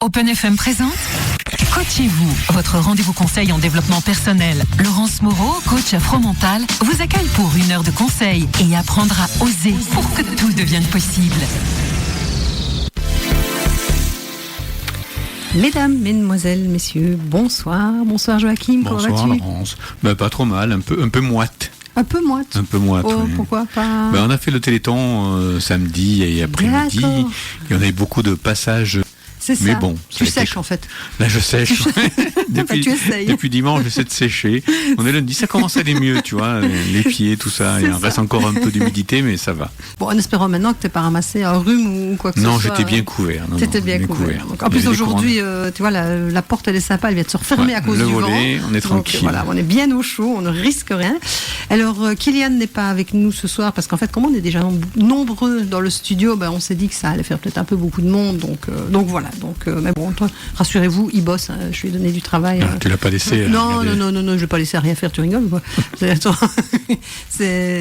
Open FM présente Coachez-vous, votre rendez-vous conseil en développement personnel. Laurence Moreau, coach afro-mental, vous accueille pour 1 heure de conseil et apprendra à oser pour que tout devienne possible. Mesdames, mesdemoiselles, messieurs, bonsoir. Bonsoir Joachim, comment vas-tu ? Bonsoir Laurence. Pas trop mal, un peu moite. Un peu moite. Un peu moite. Oh, oui. pourquoi pas ? On a fait le Téléthon samedi et après-midi. D'accord. Il y en avait beaucoup de passages. C'est Mais ça. bon, Tu sèches en fait. Là, je sèche. Tu essayes. Depuis dimanche, j'essaie de sécher. On est lundi, ça commence à aller mieux, tu vois, les pieds, tout ça. Il en reste encore un peu d'humidité, mais ça va. Bon, en espérant maintenant que tu n'aies pas ramassé un rhume ou quoi que ce soit. Non, j'étais bien couvert. T'étais bien couvert. Donc, en plus, aujourd'hui, tu vois, la porte, elle est sympa, elle vient de se refermer à cause du vent. Le volet, on est tranquille. Donc, voilà, on est bien au chaud, on ne risque rien. Alors, Kylian n'est pas avec nous ce soir parce qu'en fait, comme on est déjà nombreux dans le studio, on s'est dit que ça allait faire peut-être un peu beaucoup de monde. Donc voilà. Mais bon, toi, rassurez-vous, il bosse. Je lui ai donné du travail. Tu l'as pas laissé Non, je vais pas laisser à rien faire. Tu rigoles ou quoi ?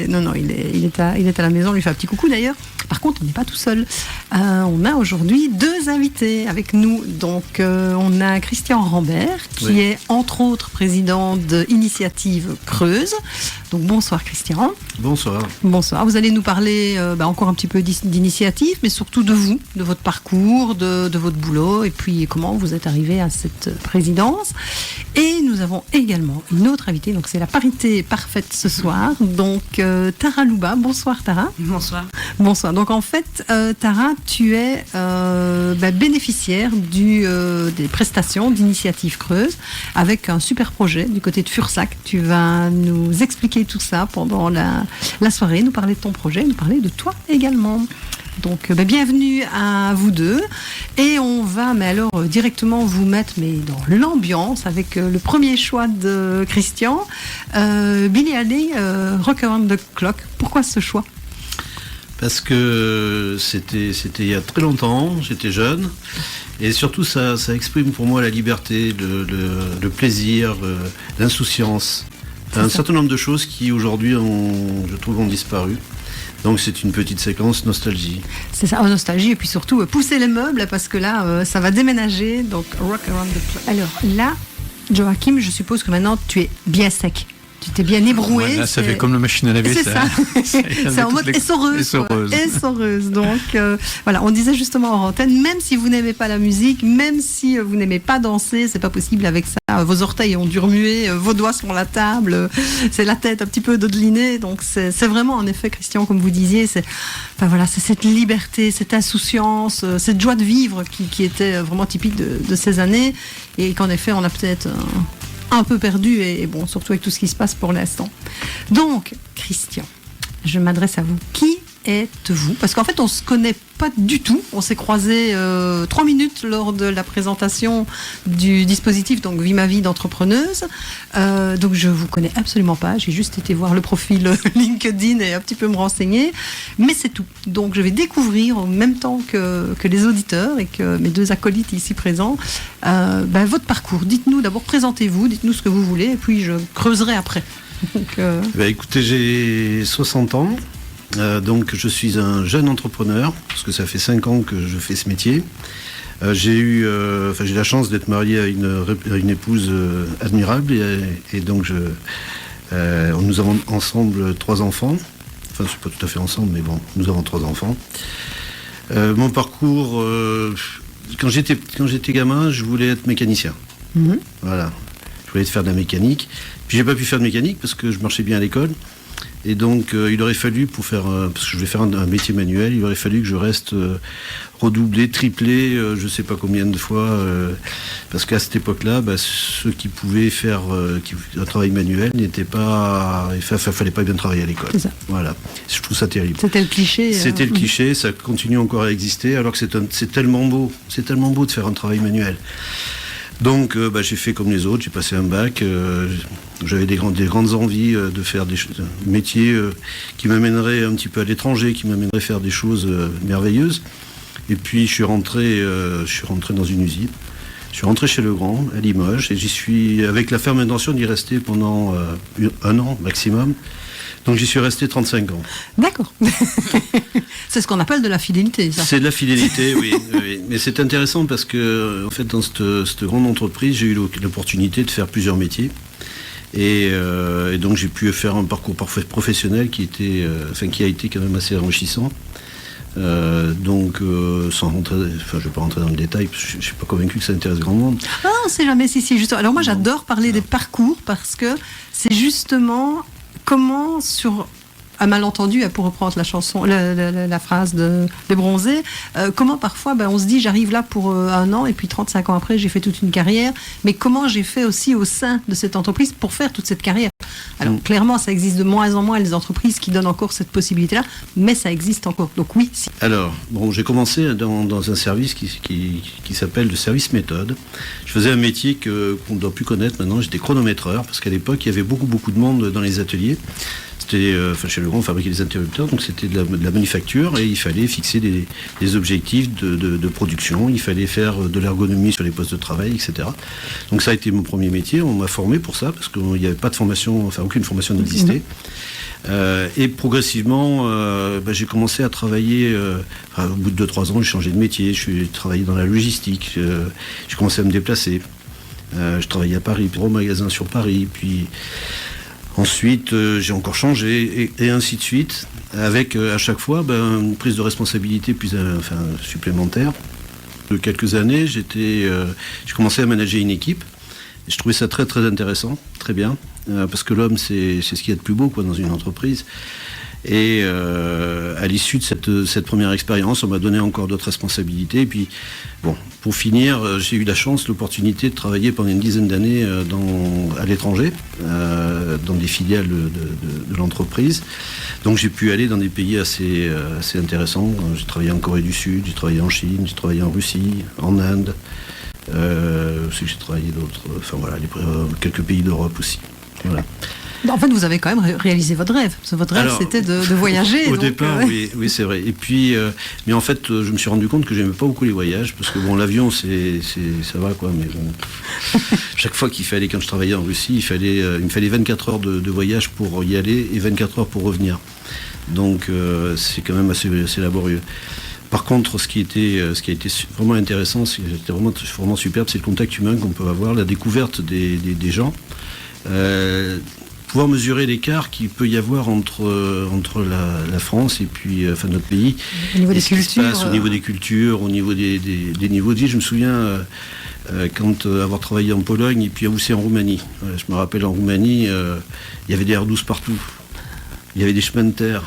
Non, il est à la maison. On lui fait un petit coucou d'ailleurs. Par contre, on n'est pas tout seul. On a aujourd'hui 2 invités avec nous. Donc, on a Christian Rambert, qui est entre autres président de Initiative Creuse. Donc, bonsoir Christian. Bonsoir. Bonsoir. Vous allez nous parler encore un petit peu d'initiative, mais surtout de vous, de votre parcours, de votre boulot, et puis comment vous êtes arrivé à cette présidence. Et nous avons également une autre invitée, donc c'est la parité parfaite ce soir. Donc, Tara Louba. Bonsoir Tara. Bonsoir. Bonsoir. Donc en fait, Tara, tu es bénéficiaire des prestations d'Initiative Creuse avec un super projet du côté de Fursac. Tu vas nous expliquer tout ça pendant la soirée, nous parler de ton projet, nous parler de toi également. Donc bienvenue à vous deux et on va directement vous mettre dans l'ambiance avec le premier choix de Christian, Billie Holiday, Rock Around the Clock. Pourquoi ce choix ? Parce que c'était il y a très longtemps, j'étais jeune, et surtout ça exprime pour moi la liberté, le plaisir, l'insouciance. Un certain nombre de choses qui aujourd'hui, je trouve, ont disparu. Donc c'est une petite séquence nostalgie. C'est ça, nostalgie, et puis surtout pousser les meubles, parce que là, ça va déménager, donc Rock Around the Clock. Alors là, Joachim, je suppose que maintenant tu es bien sec. Tu t'es bien ébroué. Là, ça fait comme la machine à laver. C'est ça. C'est en mode essoreuse. Essoreuse. Donc, voilà, on disait justement en antenne, même si vous n'aimez pas la musique, même si vous n'aimez pas danser, c'est pas possible avec ça. Vos orteils ont dû remuer, vos doigts sur la table, c'est la tête un petit peu dodelinée. Donc, c'est vraiment, en effet, Christian, comme vous disiez, c'est cette liberté, cette insouciance, cette joie de vivre qui était vraiment typique de ces années. Et qu'en effet, on a peut-être un peu perdu, et bon, surtout avec tout ce qui se passe pour l'instant. Donc, Christian, je m'adresse à vous. Qui êtes-vous ? Parce qu'en fait, on ne se connaît pas du tout. On s'est croisés 3 minutes lors de la présentation du dispositif, donc Vie ma vie d'entrepreneuse. Donc, je ne vous connais absolument pas. J'ai juste été voir le profil LinkedIn et un petit peu me renseigner. Mais c'est tout. Donc, je vais découvrir en même temps que les auditeurs et que mes 2 acolytes ici présents, votre parcours. Dites-nous d'abord, présentez-vous, dites-nous ce que vous voulez, et puis je creuserai après. Donc, écoutez, j'ai 60 ans. Donc je suis un jeune entrepreneur, parce que ça fait 5 ans que je fais ce métier. J'ai la chance d'être marié à une épouse admirable, et donc nous avons ensemble 3 enfants. Enfin, c'est pas tout à fait ensemble, mais bon, nous avons 3 enfants. Mon parcours, quand j'étais gamin, je voulais être mécanicien. Voilà, je voulais faire de la mécanique. Puis j'ai pas pu faire de mécanique parce que je marchais bien à l'école. Et donc, il aurait fallu, parce que je voulais faire un métier manuel, il aurait fallu que je reste redoublé, triplé, je ne sais pas combien de fois, parce qu'à cette époque-là, ceux qui pouvaient faire un travail manuel n'étaient pas... Il ne fallait pas bien travailler à l'école. C'est ça. Voilà. Je trouve ça terrible. C'était le cliché. C'était le cliché, ça continue encore à exister, alors que c'est tellement beau. C'est tellement beau de faire un travail manuel. Donc j'ai fait comme les autres, j'ai passé un bac, j'avais des grandes envies de faire des métiers qui m'amèneraient un petit peu à l'étranger, qui m'amèneraient faire des choses merveilleuses. Et puis je suis rentré dans une usine. Je suis rentré chez Legrand, à Limoges, et j'y suis avec la ferme intention d'y rester pendant 1 an maximum. Donc j'y suis resté 35 ans. D'accord. C'est ce qu'on appelle de la fidélité, ça. C'est de la fidélité, oui, oui. Mais c'est intéressant parce que, en fait, dans cette grande entreprise, j'ai eu l'opportunité de faire plusieurs métiers. Et donc j'ai pu faire un parcours professionnel qui a été quand même assez enrichissant. Sans rentrer, je ne vais pas rentrer dans le détail, parce que je ne suis pas convaincu que ça intéresse grand monde. Ah, on ne sait jamais si justement. Alors moi j'adore parler des parcours parce que c'est justement comment sur un malentendu, pour reprendre la chanson, la phrase des Bronzés, comment parfois on se dit j'arrive là pour un an et puis 35 ans après j'ai fait toute une carrière, mais comment j'ai fait aussi au sein de cette entreprise pour faire toute cette carrière. Alors clairement ça existe de moins en moins les entreprises qui donnent encore cette possibilité-là, mais ça existe encore, donc oui. Si. Alors, j'ai commencé dans un service qui s'appelle le service méthode. Je faisais un métier qu'on ne doit plus connaître maintenant, j'étais chronométreur, parce qu'à l'époque il y avait beaucoup de monde dans les ateliers. Chez Legrand, on fabriquait des interrupteurs, donc c'était de la manufacture et il fallait fixer des objectifs de production, il fallait faire de l'ergonomie sur les postes de travail, etc. Donc ça a été mon premier métier, on m'a formé pour ça, parce qu'il n'y avait pas de formation, aucune formation n'existait. Et progressivement, j'ai commencé à travailler, au bout de 2-3 ans, j'ai changé de métier, je suis travaillé dans la logistique, j'ai commencé à me déplacer, je travaillais à Paris, au magasin sur Paris, puis... Ensuite, j'ai encore changé et ainsi de suite, avec à chaque fois une prise de responsabilité supplémentaire. De quelques années, j'ai commencé à manager une équipe. Et je trouvais ça très très intéressant, très bien, parce que l'homme c'est ce qu'il y a de plus beau dans une entreprise. Et à l'issue de cette première expérience, on m'a donné encore d'autres responsabilités. Et puis, pour finir, j'ai eu la chance, l'opportunité de travailler pendant une dizaine d'années à l'étranger, dans des filiales de l'entreprise. Donc j'ai pu aller dans des pays assez intéressants. J'ai travaillé en Corée du Sud, j'ai travaillé en Chine, j'ai travaillé en Russie, en Inde. J'ai travaillé quelques pays d'Europe aussi. Voilà. En fait, vous avez quand même réalisé votre rêve. Votre rêve, c'était de voyager. Au départ, oui, c'est vrai. Et puis, mais en fait, je me suis rendu compte que j'aimais pas beaucoup les voyages, parce que l'avion, ça va quoi. Mais chaque fois quand je travaillais en Russie, il me fallait 24 heures de voyage pour y aller et 24 heures pour revenir. Donc, c'est quand même assez laborieux. Par contre, ce qui a été vraiment intéressant, c'était vraiment superbe, c'est le contact humain qu'on peut avoir, la découverte des gens. Pouvoir mesurer l'écart qu'il peut y avoir entre la France et puis notre pays. Au niveau des cultures. Au niveau des cultures, au niveau des niveaux de vie. Je me souviens avoir travaillé en Pologne et puis aussi en Roumanie. Je me rappelle en Roumanie, il y avait des R12 partout. Il y avait des chemins de terre.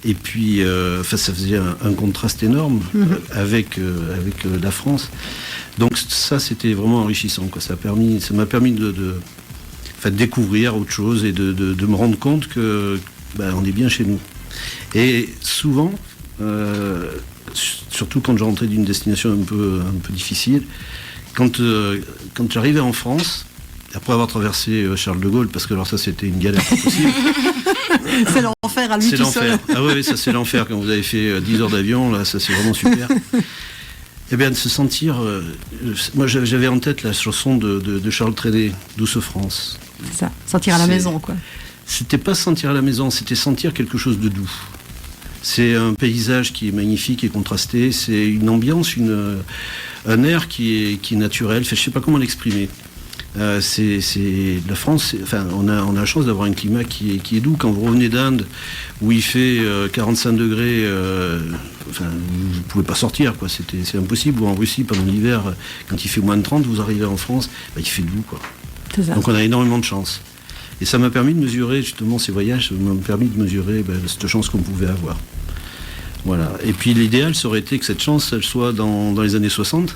Et puis, ça faisait un contraste énorme avec la France. Donc ça, c'était vraiment enrichissant, quoi. Ça m'a permis de découvrir autre chose et de me rendre compte que on est bien chez nous. Et souvent, surtout quand je rentrais d'une destination un peu difficile, quand j'arrivais en France, après avoir traversé Charles de Gaulle, parce que alors ça c'était une galère pas possible. C'est l'enfer à lui tout seul. Ah oui, ça c'est l'enfer quand vous avez fait 10 heures d'avion, là ça c'est vraiment super. Eh bien, de se sentir... moi, j'avais en tête la chanson de Charles Trenet, Douce France. C'est ça, sentir à la maison, quoi. C'était pas sentir à la maison, c'était sentir quelque chose de doux. C'est un paysage qui est magnifique et contrasté, c'est une ambiance, un air qui est naturel, je sais pas comment l'exprimer. La France, on a la chance d'avoir un climat qui est doux. Quand vous revenez d'Inde, où il fait 45 degrés, vous ne pouvez pas sortir, quoi. C'est impossible. Ou en Russie, pendant l'hiver, quand il fait moins de 30, vous arrivez en France, il fait doux, quoi. C'est ça. Donc on a énormément de chance. Et ça m'a permis de mesurer, justement, ces voyages, m'ont permis de mesurer cette chance qu'on pouvait avoir. Voilà. Et puis l'idéal, ça aurait été que cette chance, elle soit dans les années 60,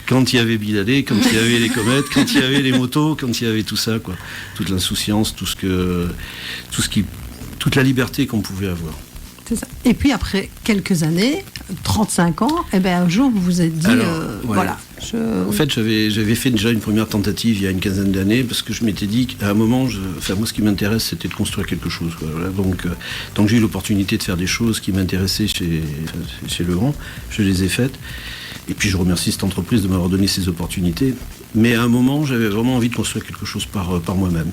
quand il y avait Bill Haley, quand il y avait les comètes, quand il y avait les motos, quand il y avait tout ça, quoi. Toute l'insouciance, toute la liberté qu'on pouvait avoir. C'est ça. Et puis après quelques années, 35 ans, un jour vous vous êtes dit, voilà. En fait, j'avais fait déjà une première tentative il y a une quinzaine d'années, parce que je m'étais dit qu'à un moment, moi ce qui m'intéresse, c'était de construire quelque chose, quoi. Voilà. Donc j'ai eu l'opportunité de faire des choses qui m'intéressaient chez Legrand, je les ai faites. Et puis je remercie cette entreprise de m'avoir donné ces opportunités. Mais à un moment, j'avais vraiment envie de construire quelque chose par moi-même.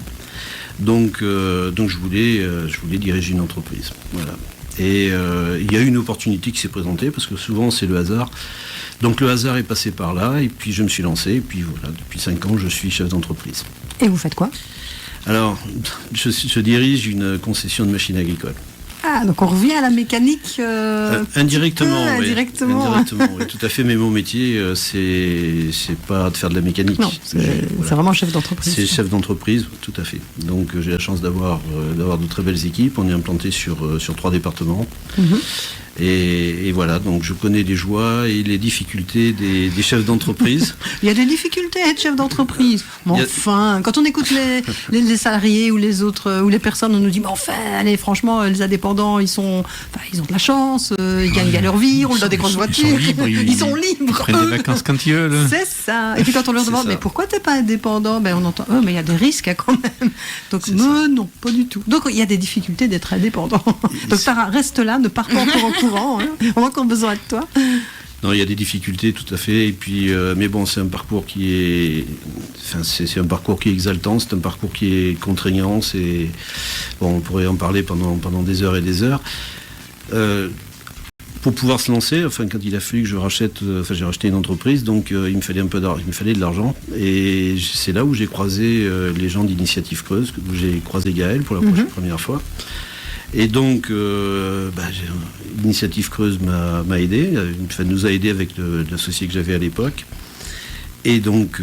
Donc je voulais diriger une entreprise. Voilà. Et il y a eu une opportunité qui s'est présentée, parce que souvent c'est le hasard. Donc le hasard est passé par là, et puis je me suis lancé, et puis voilà, depuis 5 ans, je suis chef d'entreprise. Et vous faites quoi ? Alors, je dirige une concession de machines agricoles. Ah, donc on revient à la mécanique indirectement, oui. Indirectement, oui, tout à fait, mais mon métier, c'est pas de faire de la mécanique. Non, c'est vraiment chef d'entreprise. C'est chef d'entreprise, tout à fait. Donc j'ai la chance d'avoir de très belles équipes. On est implanté sur 3 départements. Mm-hmm. Et voilà, donc je connais les joies et les difficultés des chefs d'entreprise. Il y a des difficultés à être chef d'entreprise. Mais enfin, quand on écoute les salariés ou les autres, ou les personnes, on nous dit, mais enfin, allez, franchement, les indépendants, ils ont de la chance, ils gagnent bien leur vie, on leur donne des grosses voitures. Ils sont libres. Ils prennent des vacances quand ils veulent. C'est ça. Et puis quand on leur demande, mais pourquoi t'es pas indépendant, ben on entend, mais il y a des risques quand même. Donc non, pas du tout. Donc il y a des difficultés d'être indépendant. Donc Tara, reste là, ne pars pas encore en courant. On a encore besoin de toi. Non, il y a des difficultés, tout à fait. Et puis, mais bon, c'est un parcours qui est, c'est un parcours qui est exaltant, c'est un parcours qui est contraignant. C'est bon, on pourrait en parler pendant des heures et des heures. Pour pouvoir se lancer, quand il a fallu que j'ai racheté une entreprise, donc il me fallait de l'argent. Et c'est là où j'ai croisé les gens d'Initiative Creuse, où j'ai croisé Gaël pour la première fois. Et donc, l'Initiative Creuse m'a aidé, nous a aidé avec l'associé que j'avais à l'époque. Et donc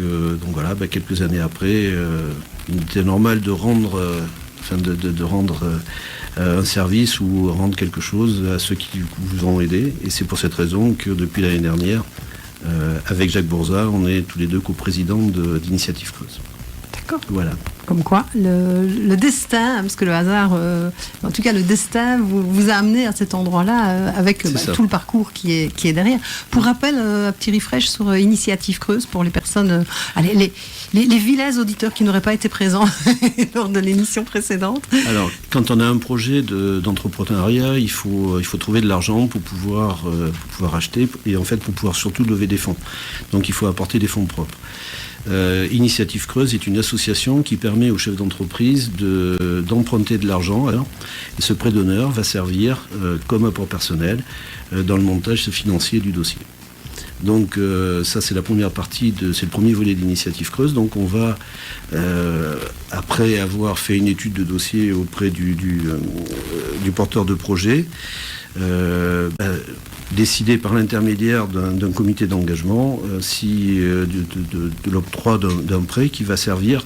voilà, quelques années après, il était normal de rendre, un service ou rendre quelque chose à ceux qui vous ont aidé. Et c'est pour cette raison que depuis l'année dernière, avec Jacques Bourza, on est tous les deux co-présidents d'Initiative Creuse. D'accord. Voilà. Comme quoi, le destin, parce que le hasard, en tout cas le destin vous a amené à cet endroit-là avec tout le parcours qui est derrière. Pour rappel, un petit refresh sur Initiative Creuse pour les personnes, les vilains auditeurs qui n'auraient pas été présents lors de l'émission précédente. Alors, quand on a un projet d'entrepreneuriat, il faut trouver de l'argent pour pouvoir acheter et en fait pour pouvoir surtout lever des fonds. Donc il faut apporter des fonds propres. Initiative Creuse est une association qui permet aux chefs d'entreprise d'emprunter de l'argent. Et ce prêt d'honneur va servir comme apport personnel dans le montage financier du dossier. Donc ça c'est la première partie, c'est le premier volet d'Initiative Creuse. Donc on va, après avoir fait une étude de dossier auprès du porteur de projet, décider par l'intermédiaire d'un comité d'engagement de l'octroi d'un prêt qui va servir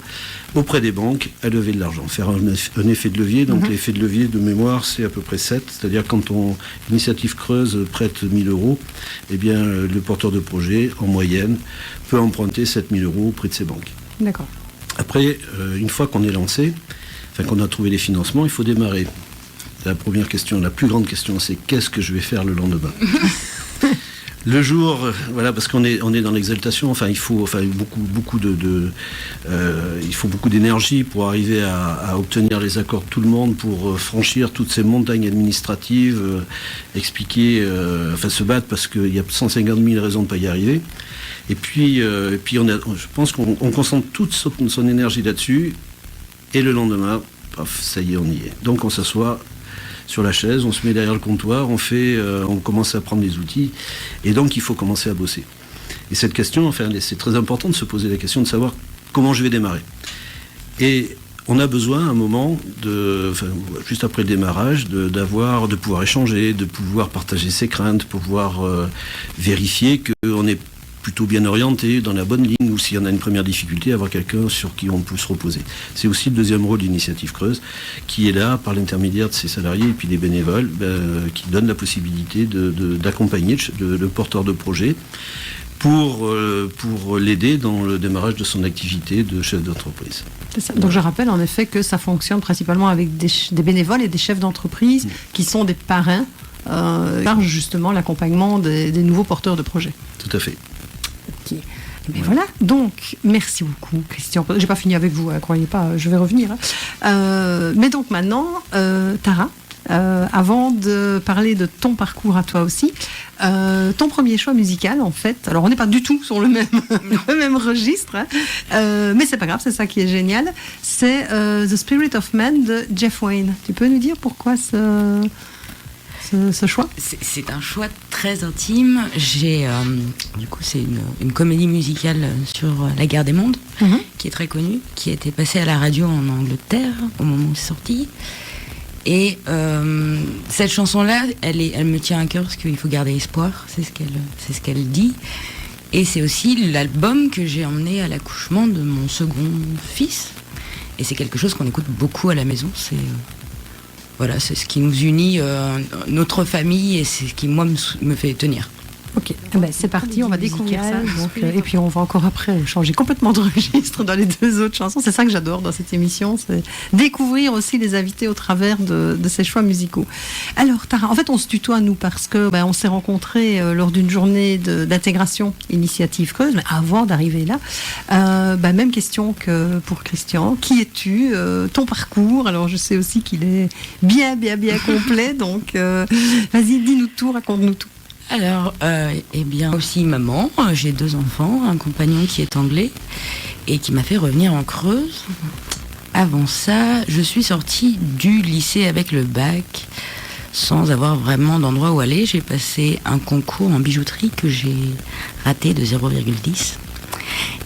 auprès des banques à lever de l'argent, faire un effet de levier. Donc l'effet de levier de mémoire c'est à peu près 7, c'est-à-dire quand Initiative Creuse prête 1 000 €, eh bien le porteur de projet en moyenne peut emprunter 7 000 € auprès de ses banques. D'accord. Après, une fois qu'on est lancé, qu'on a trouvé les financements, il faut démarrer. La première question, la plus grande question, c'est qu'est-ce que je vais faire le lendemain ? Le jour, voilà, parce qu'on est dans l'exaltation. Il faut beaucoup d'énergie pour arriver à obtenir les accords de tout le monde, pour franchir toutes ces montagnes administratives, se battre parce qu'il y a 150 000 raisons de ne pas y arriver. Et puis je pense qu'on concentre toute son énergie là-dessus. Et le lendemain, paf, ça y est, on y est. Donc on s'assoit sur la chaise, on se met derrière le comptoir, on commence à prendre des outils, et donc il faut commencer à bosser. Et cette question, c'est très important de se poser la question de savoir comment je vais démarrer. Et on a besoin à un moment, juste après le démarrage, de pouvoir échanger, de pouvoir partager ses craintes, pouvoir vérifier qu'on est plutôt bien orienté, dans la bonne ligne, ou s'il y en a une première difficulté, avoir quelqu'un sur qui on peut se reposer. C'est aussi le deuxième rôle d'Initiative Creuse, qui est là par l'intermédiaire de ses salariés et puis des bénévoles, qui donnent la possibilité d'accompagner le porteur de projet pour l'aider dans le démarrage de son activité de chef d'entreprise. C'est ça. Donc je rappelle en effet que ça fonctionne principalement avec des bénévoles et des chefs d'entreprise qui sont des parrains, par justement l'accompagnement des nouveaux porteurs de projets. Tout à fait. Okay. Mais voilà, donc merci beaucoup Christian. J'ai pas fini avec vous, croyez pas, je vais revenir. Mais donc maintenant, Tara, avant de parler de ton parcours à toi aussi. Ton premier choix musical, en fait, alors on n'est pas du tout sur le même registre, hein, mais c'est pas grave, c'est ça qui est génial, c'est The Spirit of Man de Jeff Wayne. Tu peux nous dire pourquoi ce choix? C'est un choix très intime. Du coup, c'est une comédie musicale sur la guerre des mondes, qui est très connue, qui a été passée à la radio en Angleterre au moment où c'est sorti. Et cette chanson-là, elle me tient à cœur parce qu'il faut garder espoir, c'est ce qu'elle dit. Et c'est aussi l'album que j'ai emmené à l'accouchement de mon second fils. Et c'est quelque chose qu'on écoute beaucoup à la maison. Voilà, c'est ce qui nous unit, notre famille, et c'est ce qui, moi, me fait tenir. Ok, c'est parti, on va découvrir ça. Donc, et puis on va encore après changer complètement de registre dans les deux autres chansons. C'est ça que j'adore dans cette émission, c'est découvrir aussi les invités au travers de ces choix musicaux. Alors Tara, en fait on se tutoie nous parce que on s'est rencontrés lors d'une journée d'intégration Initiative Creuse, mais avant d'arriver là, même question que pour Christian. Qui es-tu, ton parcours? Alors je sais aussi qu'il est bien complet, donc vas-y, dis-nous tout, raconte-nous tout. Alors, aussi maman, j'ai 2 enfants, un compagnon qui est anglais et qui m'a fait revenir en Creuse. Avant ça, je suis sortie du lycée avec le bac sans avoir vraiment d'endroit où aller. J'ai passé un concours en bijouterie que j'ai raté de 0,10.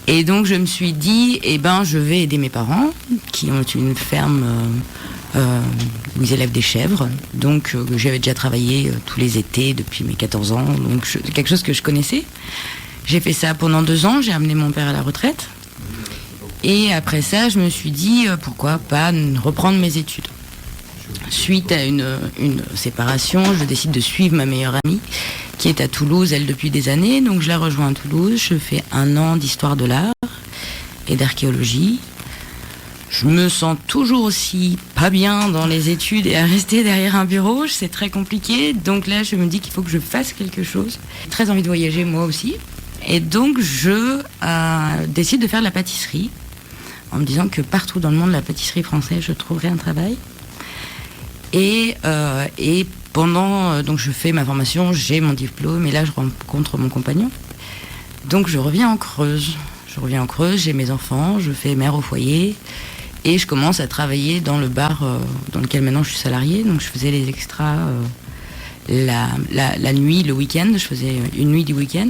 Et donc je me suis dit, je vais aider mes parents qui ont une ferme où ils élèvent des chèvres, donc j'avais déjà travaillé tous les étés depuis mes 14 ans, donc c'est quelque chose que je connaissais. J'ai fait ça pendant 2 ans, j'ai amené mon père à la retraite, et après ça je me suis dit pourquoi pas reprendre mes études. Suite à une séparation, je décide de suivre ma meilleure amie qui est à Toulouse, elle, depuis des années, donc je la rejoins à Toulouse, je fais 1 an d'histoire de l'art et d'archéologie. Je me sens toujours aussi pas bien dans les études et à rester derrière un bureau, c'est très compliqué. Donc là, je me dis qu'il faut que je fasse quelque chose. J'ai très envie de voyager, moi aussi. Et donc, je décide de faire de la pâtisserie, en me disant que partout dans le monde, la pâtisserie française, je trouverai un travail. Et pendant, donc je fais ma formation, j'ai mon diplôme, et là, je rencontre mon compagnon. Donc, je reviens en Creuse. J'ai mes enfants, je fais mère au foyer. Et je commence à travailler dans le bar dans lequel maintenant je suis salariée. Donc je faisais les extras la nuit, le week-end. Je faisais une nuit du week-end.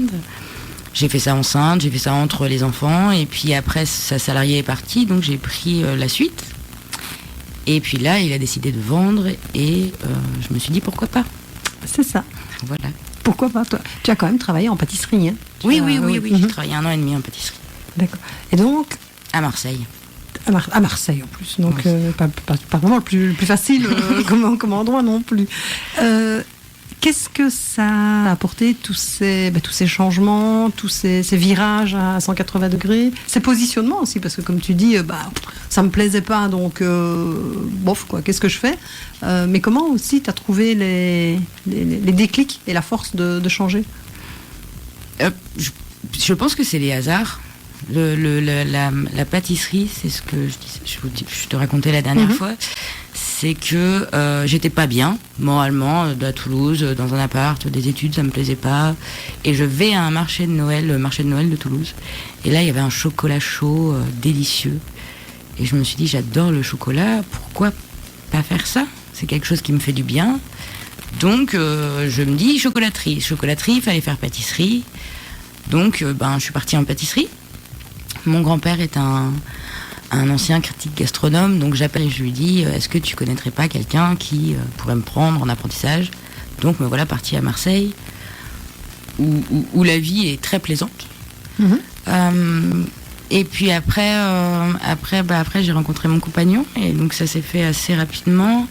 J'ai fait ça enceinte, j'ai fait ça entre les enfants. Et puis après, sa salariée est partie, donc j'ai pris la suite. Et puis là, il a décidé de vendre. Et je me suis dit, pourquoi pas? C'est ça. Voilà. Pourquoi pas, toi? Tu as quand même travaillé en pâtisserie, hein? Oui. J'ai travaillé 1 an et demi en pâtisserie. D'accord. Et donc? À Marseille. À Marseille en plus, donc pas vraiment le plus facile comme endroit non plus. Qu'est-ce que ça a apporté, tous ces changements, tous ces virages à 180 degrés, ces positionnements aussi, parce que comme tu dis, ça me plaisait pas, donc bof quoi, qu'est-ce que je fais? Mais comment aussi tu as trouvé les déclics et la force de changer? Je pense que c'est les hasards. La pâtisserie, c'est ce que je te racontais la dernière fois, c'est que j'étais pas bien moralement à Toulouse, dans un appart, des études, ça me plaisait pas, et je vais à un marché de Noël, le marché de Noël de Toulouse, et là il y avait un chocolat chaud délicieux, et je me suis dit, j'adore le chocolat, pourquoi pas faire ça? C'est quelque chose qui me fait du bien. Donc je me dis chocolaterie, il fallait faire pâtisserie, donc je suis partie en pâtisserie. Mon grand-père est un ancien critique gastronome, donc j'appelle et je lui dis, est-ce que tu connaîtrais pas quelqu'un qui pourrait me prendre en apprentissage? Donc me voilà partie à Marseille, où la vie est très plaisante. Et puis après j'ai rencontré mon compagnon, et donc ça s'est fait assez rapidement.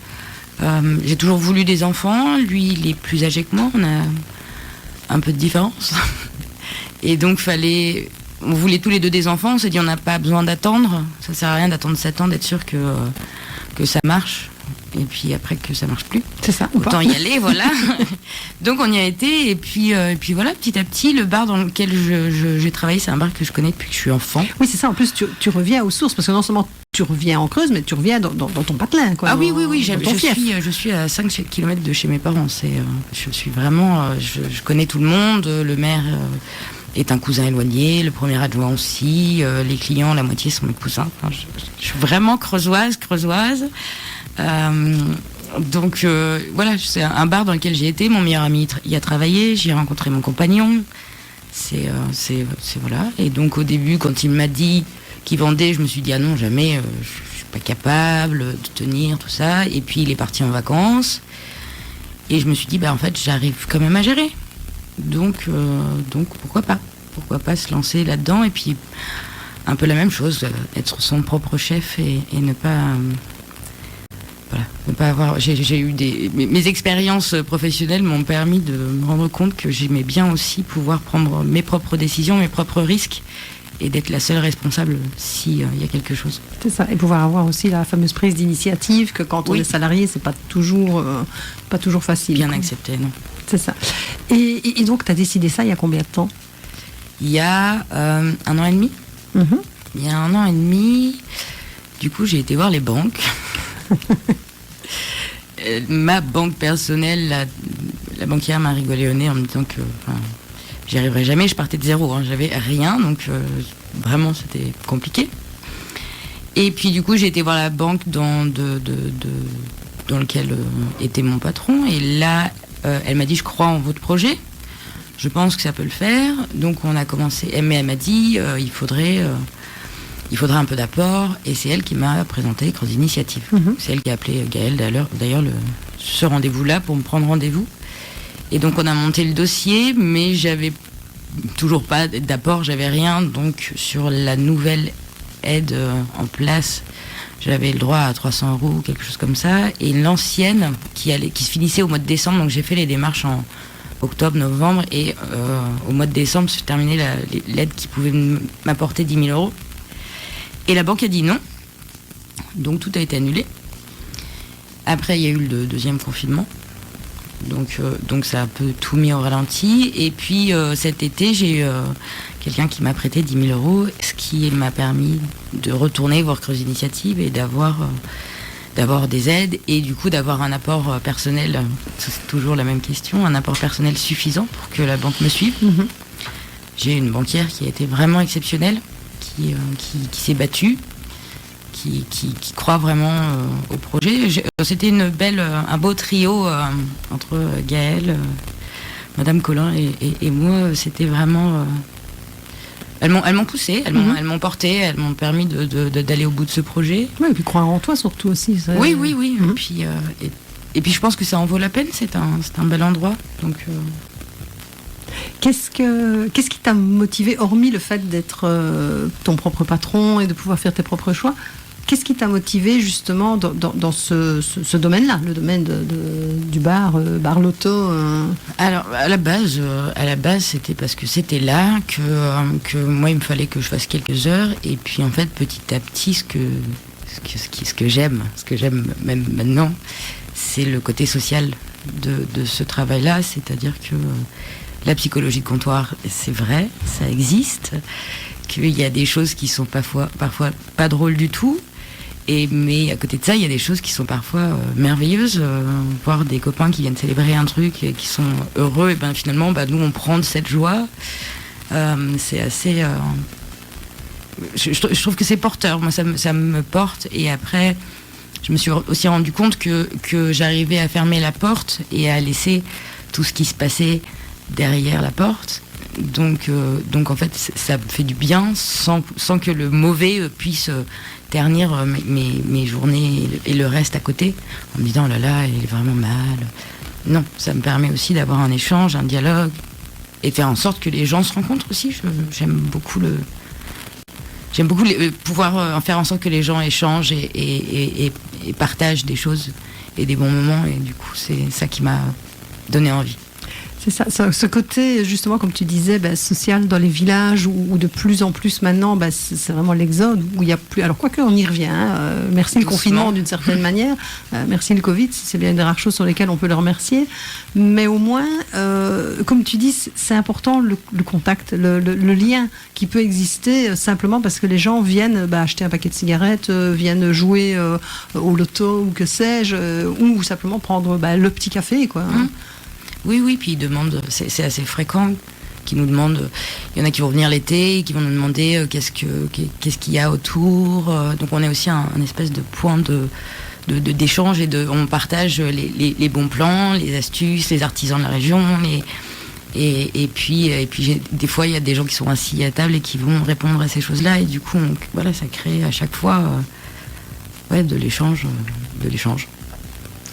J'ai toujours voulu des enfants, lui il est plus âgé que moi, on a un peu de différence. Et donc on voulait tous les deux des enfants, on s'est dit on n'a pas besoin d'attendre, ça sert à rien d'attendre 7 ans, d'être sûr que ça marche, et puis après que ça marche plus. C'est ça. Autant y aller, voilà. Donc on y a été, et puis voilà, petit à petit, le bar dans lequel j'ai travaillé, c'est un bar que je connais depuis que je suis enfant. Oui, c'est ça, en plus tu reviens aux sources, parce que non seulement tu reviens en Creuse, mais tu reviens dans ton patelin, quoi. Ah oui, je suis à 5 km de chez mes parents. Je suis vraiment, je connais tout le monde. Le maire est un cousin éloigné, le premier adjoint aussi. Les clients, la moitié sont mes cousins. Enfin, je suis vraiment creusoise. Donc voilà, c'est un bar dans lequel j'ai été. Mon meilleur ami y a travaillé. J'y ai rencontré mon compagnon. C'est voilà. Et donc au début, quand il m'a dit qu'il vendait, je me suis dit ah non, jamais, je suis pas capable de tenir tout ça. Et puis il est parti en vacances et je me suis dit en fait j'arrive quand même à gérer. Donc pourquoi pas se lancer là-dedans et puis un peu la même chose, être son propre chef et ne pas ne pas avoir. J'ai eu mes expériences professionnelles m'ont permis de me rendre compte que j'aimais bien aussi pouvoir prendre mes propres décisions, mes propres risques et d'être la seule responsable s'il y a quelque chose. C'est ça, et pouvoir avoir aussi la fameuse prise d'initiative que quand on est salarié, c'est pas toujours facile. Bien accepté, non. C'est ça. Et donc, tu as décidé ça il y a combien de temps ? Il y a 1 an et demi. Il y a 1 an et demi, du coup, j'ai été voir les banques. Ma banque personnelle, la banquière m'a rigolé au nez en me disant que j'y arriverais jamais. Je partais de zéro, j'avais rien, donc vraiment c'était compliqué. Et puis du coup j'ai été voir la banque dans lequel était mon patron, et là elle m'a dit je crois en votre projet, je pense que ça peut le faire. Donc on a commencé, mais elle m'a dit il faudrait un peu d'apport, et c'est elle qui m'a présenté Creuse Initiative. C'est elle qui a appelé Gaël d'ailleurs ce rendez-vous-là pour me prendre rendez-vous. Et donc on a monté le dossier, mais j'avais toujours pas d'apport, j'avais rien. Donc sur la nouvelle aide en place, j'avais le droit à 300 € ou quelque chose comme ça. Et l'ancienne qui se finissait au mois de décembre, donc j'ai fait les démarches en octobre, novembre, et au mois de décembre se terminait l'aide qui pouvait m'apporter 10 000 €. Et la banque a dit non, donc tout a été annulé. Après, il y a eu le deuxième confinement, donc ça a un peu tout mis au ralenti. Et puis cet été, j'ai eu quelqu'un qui m'a prêté 10 000 €, ce qui m'a permis de retourner voir Creuse Initiative et d'avoir des aides, et du coup d'avoir un apport personnel. C'est toujours la même question, un apport personnel suffisant pour que la banque me suive. J'ai une banquière qui a été vraiment exceptionnelle, qui s'est battue, qui croit vraiment au projet. C'était un beau trio entre Gaëlle, Madame Collin et moi. C'était vraiment... Elles m'ont poussée, elles m'ont portée, elles m'ont permis d'aller au bout de ce projet. Oui, et puis croire en toi surtout aussi. Ça... Oui. Et puis je pense que ça en vaut la peine, c'est un bel endroit. Donc... Qu'est-ce qui t'a motivé, hormis le fait d'être ton propre patron et de pouvoir faire tes propres choix? Qu'est-ce qui t'a motivé justement dans ce domaine-là, le domaine du bar Loto Alors à la base, c'était parce que c'était là que moi il me fallait que je fasse quelques heures, et puis en fait petit à petit ce que j'aime même maintenant, c'est le côté social de ce travail-là, c'est-à-dire que la psychologie de comptoir, c'est vrai, ça existe, qu'il y a des choses qui sont parfois pas drôles du tout, mais à côté de ça, il y a des choses qui sont parfois merveilleuses, voir des copains qui viennent célébrer un truc et qui sont heureux, et finalement, nous on prend de cette joie. C'est assez... Je trouve que c'est porteur, moi ça me porte, et après, je me suis aussi rendu compte que j'arrivais à fermer la porte et à laisser tout ce qui se passait derrière la porte, donc en fait ça me fait du bien sans que le mauvais puisse ternir mes journées et le reste à côté, en me disant oh là là, il est vraiment mal. Non, ça me permet aussi d'avoir un échange, un dialogue, et faire en sorte que les gens se rencontrent aussi. J'aime beaucoup pouvoir en faire en sorte que les gens échangent et partagent des choses et des bons moments, et du coup c'est ça qui m'a donné envie. C'est ça, ce côté, justement, comme tu disais, social dans les villages, où de plus en plus maintenant, c'est vraiment l'exode, où il n'y a plus... Alors, quoique, on y revient. Merci le confinement, d'une certaine manière. Merci le Covid, c'est bien des rares choses sur lesquelles on peut le remercier. Mais au moins, comme tu dis, c'est important le contact, le lien qui peut exister simplement parce que les gens viennent acheter un paquet de cigarettes, viennent jouer au loto ou que sais-je, ou simplement prendre le petit café, quoi. Oui, puis ils demandent, c'est assez fréquent, qu'ils nous demandent, il y en a qui vont venir l'été, qui vont nous demander qu'est-ce qu'il y a autour. Donc on est aussi un espèce de point d'échange et on partage les bons plans, les astuces, les artisans de la région. Et puis des fois il y a des gens qui sont assis à table et qui vont répondre à ces choses-là. Et du coup, ça crée à chaque fois de l'échange.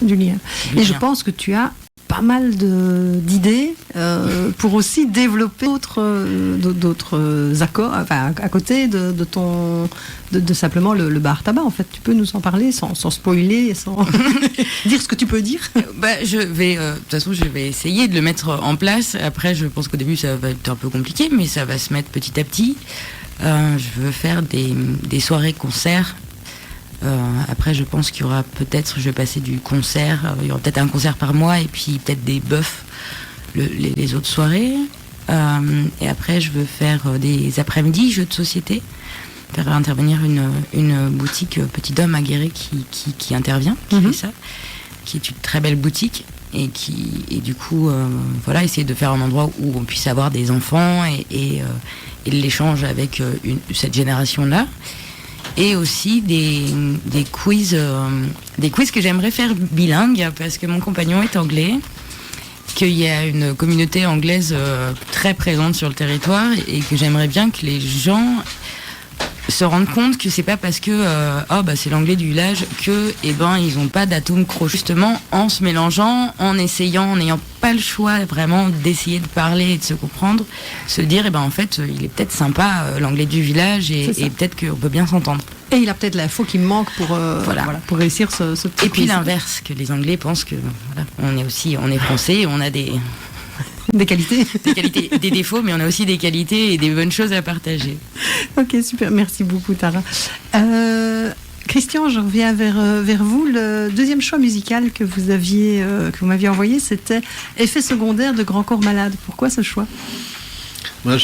Du lien. Et je pense que tu as pas mal d'idées pour aussi développer d'autres accords, à côté de simplement le bar tabac. En fait, tu peux nous en parler sans spoiler, sans dire ce que tu peux dire. De toute façon, je vais essayer de le mettre en place. Après, je pense qu'au début, ça va être un peu compliqué, mais ça va se mettre petit à petit. Je veux faire des soirées-concerts. Après, je pense qu'il y aura je vais passer du concert, il y aura peut-être un concert par mois et puis peut-être des bœufs les autres soirées. Et après, je veux faire des après-midi jeux de société, faire intervenir une boutique Petit Dôme à Guéret qui intervient, qui fait ça, qui est une très belle boutique et du coup, essayer de faire un endroit où on puisse avoir des enfants et l'échange avec cette génération-là. Et aussi des quiz que j'aimerais faire bilingues parce que mon compagnon est anglais, qu'il y a une communauté anglaise très présente sur le territoire et que j'aimerais bien que les gens se rendent compte que c'est pas parce que c'est l'anglais du village que ils n'ont pas d'atome crochu, justement en se mélangeant, en essayant, en n'ayant pas le choix vraiment d'essayer de parler et de se comprendre, se dire en fait il est peut-être sympa l'anglais du village et peut-être qu'on peut bien s'entendre. Et il a peut-être l'info qui me manque pour réussir ce petit et puis l'inverse, que les Anglais pensent que on est français, on a des qualités. Des qualités, des défauts, mais on a aussi des qualités et des bonnes choses à partager. Ok, super, merci beaucoup Tara. Christian, je reviens vers vous. Le deuxième choix musical que vous m'aviez envoyé, c'était Effet secondaire de Grand Corps Malade. Pourquoi ce choix ? Moi,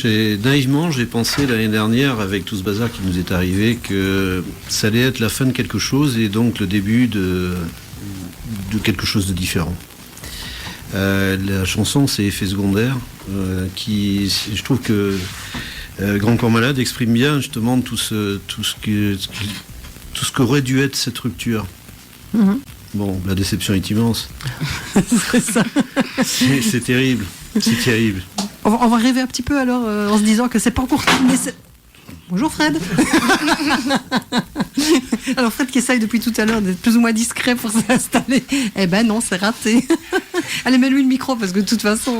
naïvement, j'ai pensé l'année dernière, avec tout ce bazar qui nous est arrivé, que ça allait être la fin de quelque chose et donc le début de quelque chose de différent. La chanson, c'est Effet secondaire, je trouve que Grand Corps Malade exprime bien justement tout ce qu'aurait dû être cette rupture. Mm-hmm. Bon, la déception est immense. C'est ça. C'est terrible. C'est terrible. On va rêver un petit peu alors en se disant que c'est pas encore terminé. Bonjour Fred. Alors Fred qui essaye depuis tout à l'heure d'être plus ou moins discret pour s'installer. Eh ben non, c'est raté. Allez, mets-lui le micro parce que de toute façon,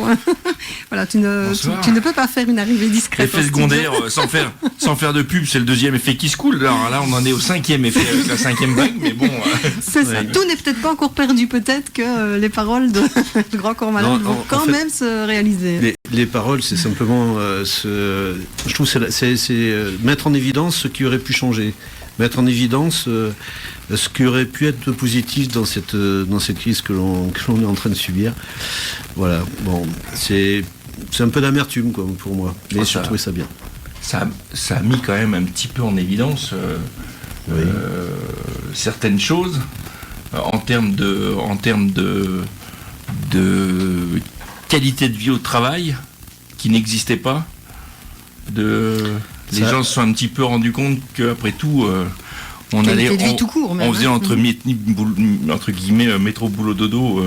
voilà, tu ne peux pas faire une arrivée discrète. Effet secondaire, sans faire de pub, c'est le deuxième effet qui se coule. Alors là, on en est au 5e effet avec la 5e vague, mais bon. C'est ça. Tout n'est peut-être pas encore perdu. Peut-être que les paroles de Grand Corps Malade vont quand même se réaliser. Les paroles, c'est simplement, je trouve, c'est mettre en évidence ce qui aurait pu changer, mettre en évidence ce qui aurait pu être positif dans cette crise que l'on est en train de subir. Voilà. Bon, c'est un peu d'amertume pour moi, mais j'ai trouvé ça bien. Ça a mis quand même un petit peu en évidence certaines choses en termes de qualité de vie au travail qui n'existait pas. Les gens se sont un petit peu rendus compte qu'après tout, on faisait entre guillemets métro boulot dodo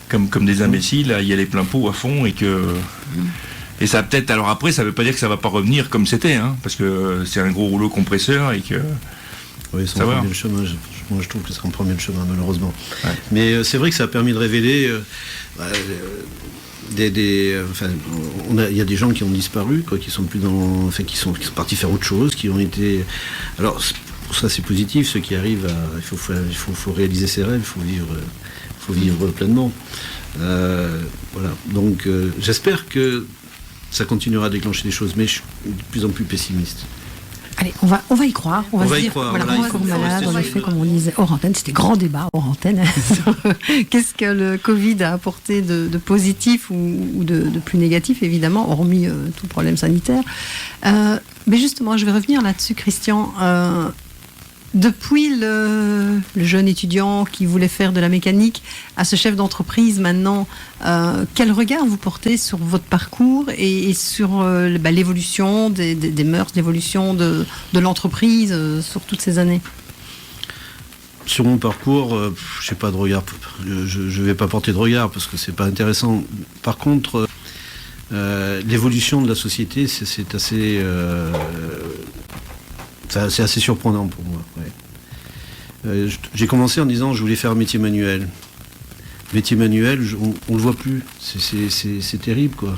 comme des imbéciles, à y aller plein pot à fond et ça peut-être, alors après ça veut pas dire que ça va pas revenir comme c'était, parce que c'est un gros rouleau compresseur et que ça va. Moi je trouve que c'est un premier chemin malheureusement. Ouais. Mais c'est vrai que ça a permis de révéler il y a des gens qui ont disparu, qui sont plus qui sont partis faire autre chose, qui ont été. Alors pour ça c'est positif, ceux qui arrivent il faut réaliser ses rêves, il faut vivre pleinement. Voilà. Donc j'espère que ça continuera à déclencher des choses, mais je suis de plus en plus pessimiste. Allez, on va y croire. On va se dire, voilà, on va être malade, en effet, comme on disait, hors antenne, c'était grand débat hors antenne. Qu'est-ce que le Covid a apporté de positif ou de plus négatif, évidemment, hormis tout problème sanitaire. Mais justement, je vais revenir là-dessus, Christian. Depuis le jeune étudiant qui voulait faire de la mécanique à ce chef d'entreprise maintenant, quel regard vous portez sur votre parcours et sur l'évolution des mœurs, l'évolution de l'entreprise sur toutes ces années? Sur mon parcours, je n'ai pas de regard. Je ne vais pas porter de regard parce que c'est pas intéressant. Par contre, l'évolution de la société, c'est assez... c'est assez surprenant pour moi. Ouais. J'ai commencé en disant que je voulais faire un métier manuel. Métier manuel, on ne le voit plus. C'est terrible, quoi.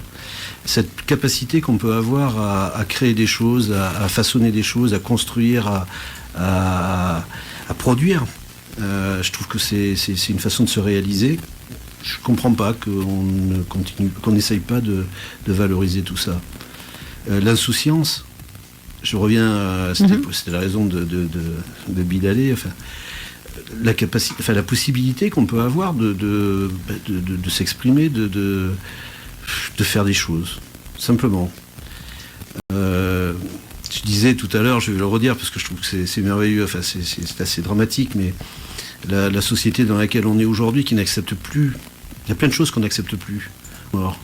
Cette capacité qu'on peut avoir à créer des choses, à façonner des choses, à construire, à produire, je trouve que c'est une façon de se réaliser. Je ne comprends pas qu'on n'essaye pas de valoriser tout ça. L'insouciance, je reviens, c'était la raison de Bidalé, la possibilité qu'on peut avoir de s'exprimer, de faire des choses, simplement. Je disais tout à l'heure, je vais le redire parce que je trouve que c'est merveilleux, c'est assez dramatique, mais la société dans laquelle on est aujourd'hui qui n'accepte plus, il y a plein de choses qu'on n'accepte plus. Voilà,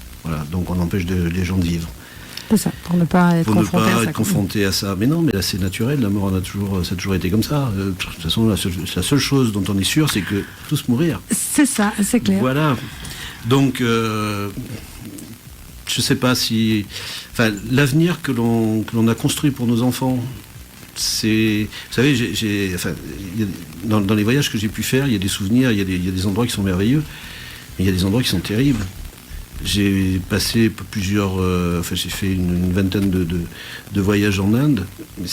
donc on empêche les gens de vivre. C'est ça, pour ne pas être confronté à ça. Mais non, mais là c'est naturel, la mort ça a toujours été comme ça. De toute façon, la seule chose dont on est sûr, c'est que tous mourir. C'est ça, c'est clair. Voilà. Donc, je sais pas si... l'avenir que l'on a construit pour nos enfants, c'est... Vous savez, dans les voyages que j'ai pu faire, il y a des souvenirs, il y a des endroits qui sont merveilleux, mais il y a des endroits qui sont terribles. J'ai passé j'ai fait une vingtaine de voyages en Inde. Mais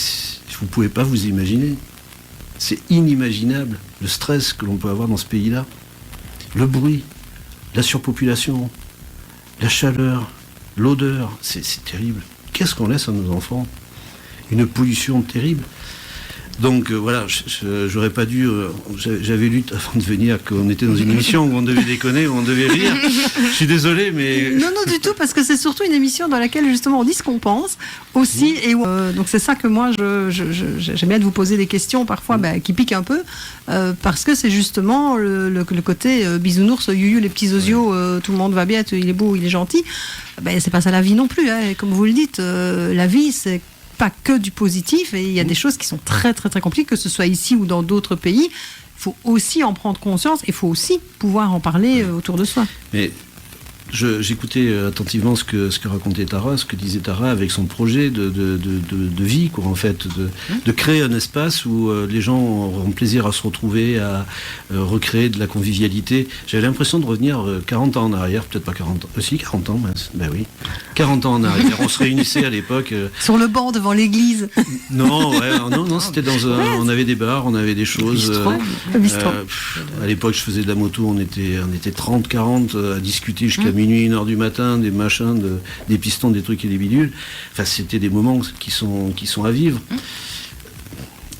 vous ne pouvez pas vous imaginer. C'est inimaginable le stress que l'on peut avoir dans ce pays-là. Le bruit, la surpopulation, la chaleur, l'odeur, c'est terrible. Qu'est-ce qu'on laisse à nos enfants? Une pollution terrible. Donc voilà, j'aurais pas dû... J'avais lu avant de venir qu'on était dans une émission où on devait déconner, où on devait rire. Je suis désolé, mais... Non, du tout, parce que c'est surtout une émission dans laquelle justement on dit ce qu'on pense aussi. Et donc c'est ça que moi, j'aime bien de vous poser des questions parfois qui piquent un peu, parce que c'est justement le côté bisounours, youyou, les petits osios, tout le monde va bien, il est beau, il est gentil. C'est pas ça la vie non plus, hein. Comme vous le dites, la vie c'est pas que du positif, et il y a des choses qui sont très très très compliquées, que ce soit ici ou dans d'autres pays. Il faut aussi en prendre conscience et il faut aussi pouvoir en parler autour de soi. Mais j'écoutais attentivement ce que racontait Tara, ce que disait Tara avec son projet de vie, quoi, en fait, de créer un espace où les gens auront plaisir à se retrouver, à recréer de la convivialité. J'avais l'impression de revenir 40 ans en arrière, peut-être pas 40 ans, si 40 ans, ben oui, 40 ans en arrière. On se réunissait à l'époque... Sur le banc devant l'église. Non, c'était on avait des bars, on avait des choses... à l'époque, je faisais de la moto, on était 30, 40 à discuter jusqu'à minuit, 1h du matin, des machins, des pistons, des trucs et des bidules. C'était des moments qui sont à vivre.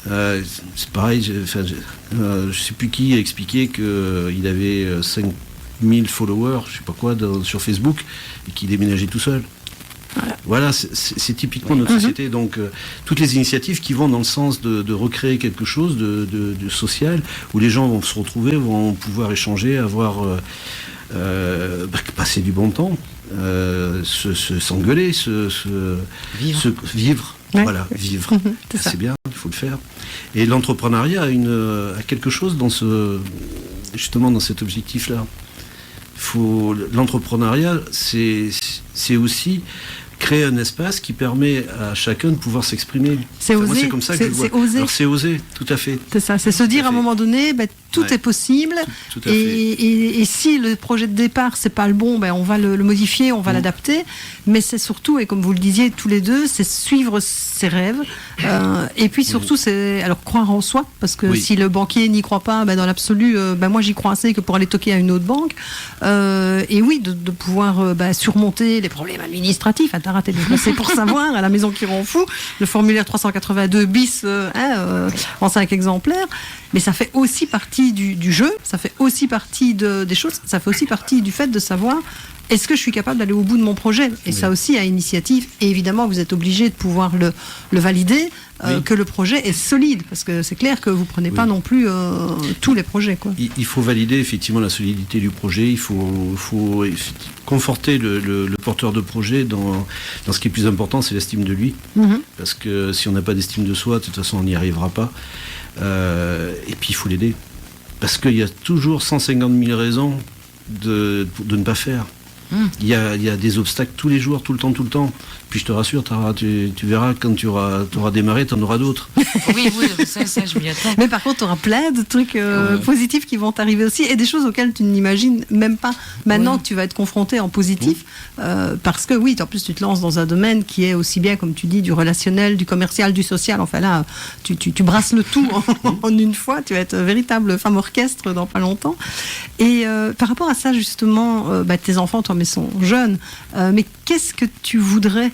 C'est pareil, je sais plus qui a expliqué qu'il avait 5000 followers, je sais pas quoi, sur Facebook, et qu'il déménageait tout seul. Voilà, c'est typiquement notre société. Donc, toutes les initiatives qui vont dans le sens de recréer quelque chose de social, où les gens vont se retrouver, vont pouvoir échanger, avoir... passer du bon temps, s'engueuler, vivre. Ouais. Voilà, vivre. C'est bien, il faut le faire. Et l'entrepreneuriat a quelque chose justement dans cet objectif-là. L'entrepreneuriat, c'est aussi créer un espace qui permet à chacun de pouvoir s'exprimer. C'est oser. Moi, c'est comme ça que je vois. Alors, c'est oser, tout à fait. C'est ça, c'est se dire à un moment donné, tout est possible. Tout à fait. Et si le projet de départ, c'est pas le bon, on va le modifier, on va l'adapter. Mais c'est surtout, et comme vous le disiez tous les deux, c'est suivre ses rêves. Et puis surtout, c'est croire en soi, parce que si le banquier n'y croit pas, dans l'absolu, moi j'y crois assez que pour aller toquer à une autre banque. Et oui, de pouvoir surmonter les problèmes administratifs. T'as raté c'est pour savoir, à la maison qui rend fou, le formulaire 382 bis en 5 exemplaires. Mais ça fait aussi partie du jeu, ça fait aussi partie des choses, ça fait aussi partie du fait de savoir est-ce que je suis capable d'aller au bout de mon projet. Et ça aussi à initiative. Et évidemment, vous êtes obligé de pouvoir le valider, que le projet est solide. Parce que c'est clair que vous ne prenez pas non plus tous les projets. Quoi. Il faut valider effectivement la solidité du projet. Il faut conforter le porteur de projet dans ce qui est plus important, c'est l'estime de lui. Parce que si on n'a pas d'estime de soi, de toute façon, on n'y arrivera pas. Et puis, il faut l'aider. Parce qu'il y a toujours 150 000 raisons de ne pas faire. Il y a des obstacles tous les jours, tout le temps. Puis je te rassure, tu verras, quand tu auras démarré, tu en auras d'autres. Oui, ça, je m'y attends. Mais par contre, tu auras plein de trucs positifs qui vont t'arriver aussi, et des choses auxquelles tu n'imagines même pas maintenant que tu vas être confronté en positif. Parce que en plus, tu te lances dans un domaine qui est aussi bien, comme tu dis, du relationnel, du commercial, du social. Enfin là, tu brasses le tout en une fois. Tu vas être véritable femme orchestre dans pas longtemps. Et par rapport à ça, justement, tes enfants, toi, mais sont jeunes. Mais qu'est-ce que tu voudrais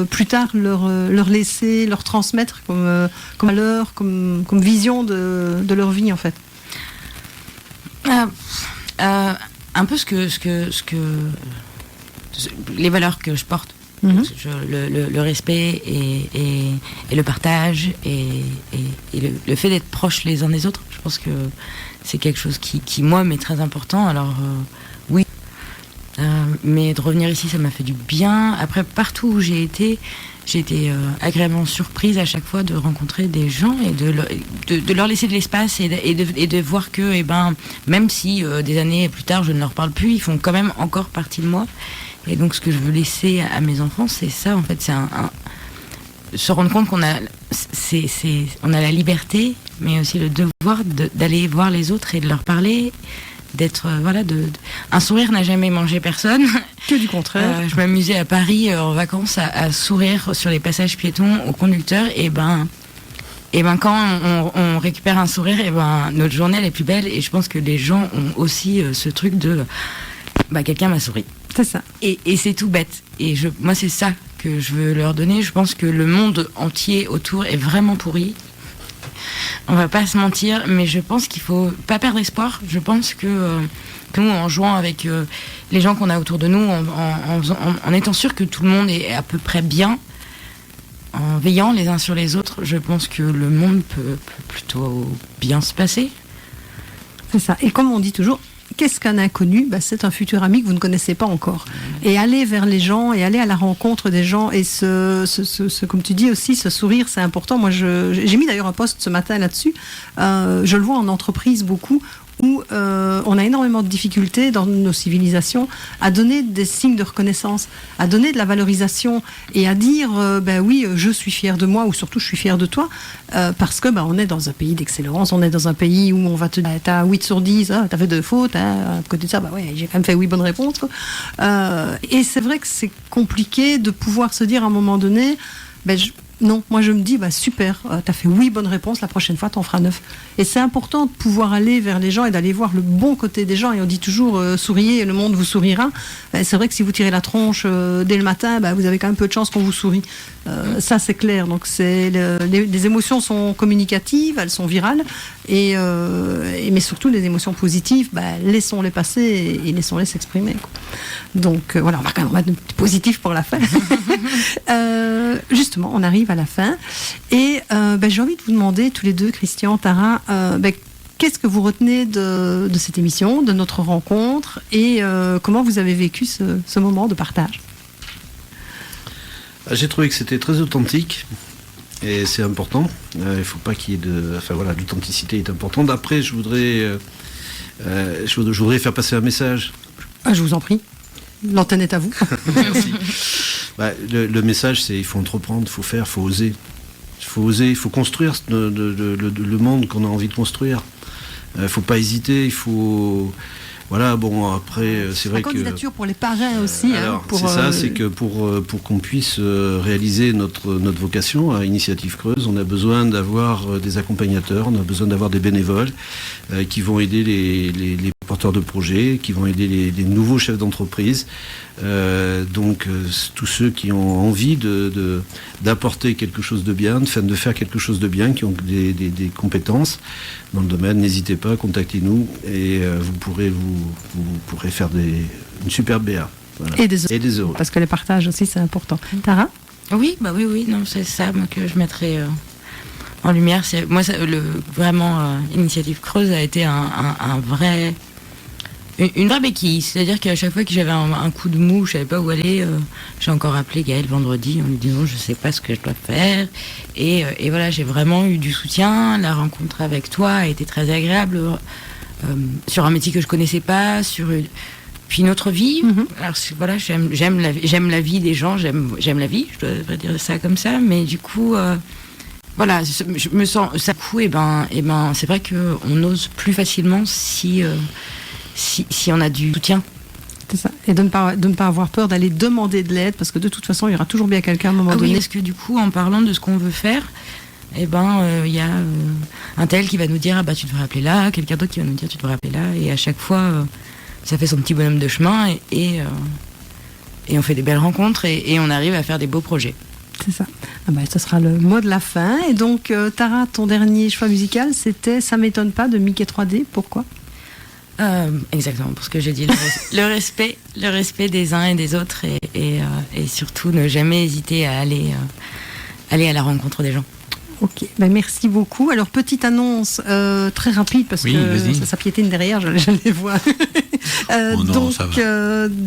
plus tard leur laisser, leur transmettre comme valeur, comme vision de leur vie en fait? Un peu ce que les valeurs que je porte. Le respect et le partage et le fait d'être proches les uns des autres. Je pense que c'est quelque chose qui moi m'est très important. Alors oui. Mais de revenir ici, ça m'a fait du bien. Après, partout où j'ai été agréablement surprise à chaque fois de rencontrer des gens et de leur laisser de l'espace et de voir que, même si des années plus tard je ne leur parle plus, ils font quand même encore partie de moi. Et donc, ce que je veux laisser à mes enfants, c'est ça, en fait, c'est se rendre compte qu'on a la liberté, mais aussi le devoir d'aller voir les autres et de leur parler. D'être un sourire n'a jamais mangé personne. Que du contraire. Je m'amusais à Paris en vacances à sourire sur les passages piétons aux conducteurs. Et quand on récupère un sourire, notre journée elle est plus belle. Et je pense que les gens ont aussi ce truc de quelqu'un m'a souri. C'est ça. Et c'est tout bête. Et moi c'est ça que je veux leur donner. Je pense que le monde entier autour est vraiment pourri. On va pas se mentir, mais je pense qu'il faut pas perdre espoir. Je pense que nous, en jouant avec les gens qu'on a autour de nous, en étant sûr que tout le monde est à peu près bien, en veillant les uns sur les autres, je pense que le monde peut plutôt bien se passer. C'est ça. Et comme on dit toujours, qu'est-ce qu'un inconnu ? C'est un futur ami que vous ne connaissez pas encore. Et aller vers les gens et aller à la rencontre des gens et comme tu dis aussi, ce sourire, c'est important. Moi, j'ai mis d'ailleurs un post ce matin là-dessus. Je le vois en entreprise beaucoup, où on a énormément de difficultés dans nos civilisations à donner des signes de reconnaissance, à donner de la valorisation et à dire oui, je suis fier de moi, ou surtout je suis fier de toi, parce que on est dans un pays d'excellence, on est dans un pays où on va te dire t'as 8 sur 10, t'as fait 2 fautes, à côté de ça, j'ai quand même fait 8 bonnes réponses. Et c'est vrai que c'est compliqué de pouvoir se dire à un moment donné, non, moi je me dis, super, t'as fait 8 bonnes réponses, la prochaine fois t'en feras 9. Et c'est important de pouvoir aller vers les gens et d'aller voir le bon côté des gens. Et on dit toujours, souriez et le monde vous sourira. C'est vrai que si vous tirez la tronche dès le matin, vous avez quand même peu de chance qu'on vous sourie. Ça c'est clair. Donc les émotions sont communicatives, elles sont virales. Mais surtout les émotions positives, laissons-les passer et laissons-les s'exprimer. Donc voilà, on va quand même mettre du positif pour la fin. Justement, on arrive à la fin. Et j'ai envie de vous demander, tous les deux, Christian, Tara, qu'est-ce que vous retenez de cette émission, de notre rencontre, et comment vous avez vécu ce moment de partage ? J'ai trouvé que c'était très authentique, et c'est important. Il ne faut pas qu'il y ait l'authenticité est importante. Après, je voudrais faire passer un message. Je vous en prie. L'antenne est à vous. Merci. Le message, c'est il faut entreprendre, il faut faire, il faut oser. Il faut oser, il faut construire le monde qu'on a envie de construire. Il ne faut pas hésiter, il faut... Voilà, bon, après, c'est vrai que... La candidature pour les parrains aussi. Alors, c'est ça, c'est que pour qu'on puisse réaliser notre vocation à Initiative Creuse, on a besoin d'avoir des accompagnateurs, on a besoin d'avoir des bénévoles qui vont aider les porteurs de projets, qui vont aider les nouveaux chefs d'entreprise. Donc, tous ceux qui ont envie d'apporter quelque chose de bien, de faire quelque chose de bien, qui ont des compétences dans le domaine, n'hésitez pas, contactez-nous et vous pourrez faire une superbe BA. Voilà. Et des euros. Parce que les partages aussi, c'est important. Tara ? Oui, non, c'est ça que je mettrais en lumière. Moi, vraiment, Initiative Creuse a été une vraie béquille. C'est-à-dire qu'à chaque fois que j'avais un coup de mou, je savais pas où aller, j'ai encore appelé Gaël vendredi en lui disant je sais pas ce que je dois faire. Et voilà, j'ai vraiment eu du soutien. La rencontre avec toi a été très agréable sur un métier que je connaissais pas, puis notre vie. Alors voilà, j'aime la vie des gens, j'aime la vie. Je dois dire ça comme ça, mais du coup. Voilà, je me sens ça coup. Et ben, c'est vrai que on ose plus facilement si on a du soutien. C'est ça. Et de ne pas avoir peur d'aller demander de l'aide, parce que de toute façon, il y aura toujours bien quelqu'un à un moment donné. Oui, parce que du coup, en parlant de ce qu'on veut faire, il y a un tel qui va nous dire tu devrais appeler là, quelqu'un d'autre qui va nous dire tu devrais appeler là, et à chaque fois, ça fait son petit bonhomme de chemin, et on fait des belles rencontres, et on arrive à faire des beaux projets. C'est ça. Ce sera le mot de la fin. Et donc, Tara, ton dernier choix musical, c'était Ça m'étonne pas de Mickey 3D. Pourquoi ? Exactement, pour ce que j'ai dit, le respect des uns et des autres, et surtout ne jamais hésiter à aller à la rencontre des gens. Ok, merci beaucoup. Alors, petite annonce très rapide, parce que ça piétine derrière, je les vois.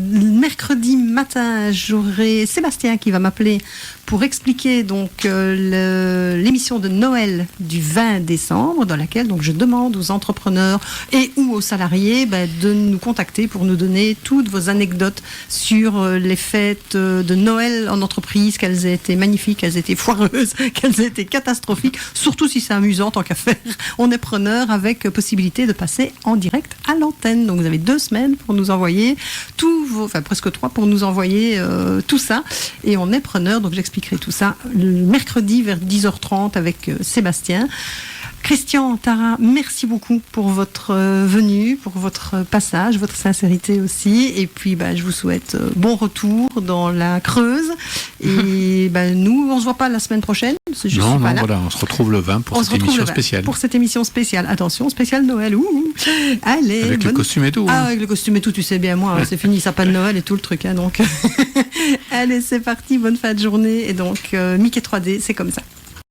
Mercredi matin, j'aurai Sébastien qui va m'appeler pour expliquer l'émission de Noël du 20 décembre, dans laquelle je demande aux entrepreneurs et ou aux salariés de nous contacter pour nous donner toutes vos anecdotes sur les fêtes de Noël en entreprise, qu'elles aient été magnifiques, qu'elles aient été foireuses, qu'elles aient été catastrophiques, surtout si c'est amusant tant qu'à faire. On est preneur avec possibilité de passer en direct à l'antenne. Donc vous avez 2 semaines pour nous envoyer presque 3 pour nous envoyer tout ça, et on est preneur. Donc j'expliquerai tout ça le mercredi vers 10h30 avec Sébastien. Christian, Tara, merci beaucoup pour votre venue, pour votre passage, votre sincérité aussi. Et puis, je vous souhaite bon retour dans la Creuse. Et nous, on se voit pas la semaine prochaine. Voilà, on se retrouve le 20 pour cette émission spéciale. Pour cette émission spéciale. Attention, spéciale Noël. Allez. Avec le costume et tout. Avec le costume et tout, tu sais bien, moi, c'est fini, sapin de Noël et tout le truc. Donc, allez, c'est parti, bonne fin de journée. Et donc, Mickey 3D, c'est comme ça.